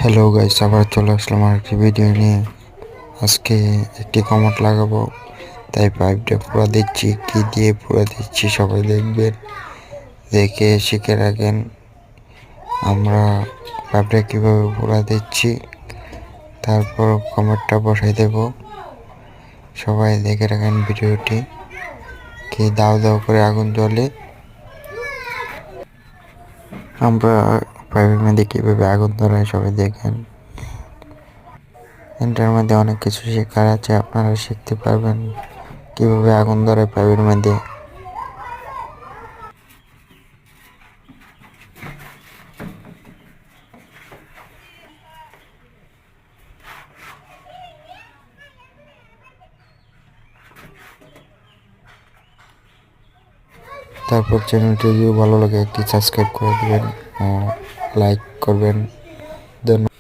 Hello guys, আবার চলে আসলাম আরেকটি ভিডিও নিয়ে। আজকে একটি কমোড লাগাবো, তাই পাইপটা পুরা দিচ্ছি। কি দিয়ে পুরা দিচ্ছি সবাই দেখবেন, দেখে শিখে রাখেন। আমরা পাইপটা কীভাবে পুরা দিচ্ছি, তারপর কমোডটা বসাই দেব। সবাই দেখে রাখেন ভিডিওটি। কি দাও দাও করে আগুন জ্বলে, আমরা পাইপের মধ্যে কীভাবে আগুন ধরাই সবাই দেখেন। এটার মধ্যে অনেক কিছু শেখার আছে, আপনারা শিখতে পারবেন কিভাবে আগুন ধরে পাইপের মধ্যে। তারপর চ্যানেলটি যদি ভালো লাগে একটি সাবস্ক্রাইব করে দেবেন ও লাইক করবেন। ধন্যবাদ।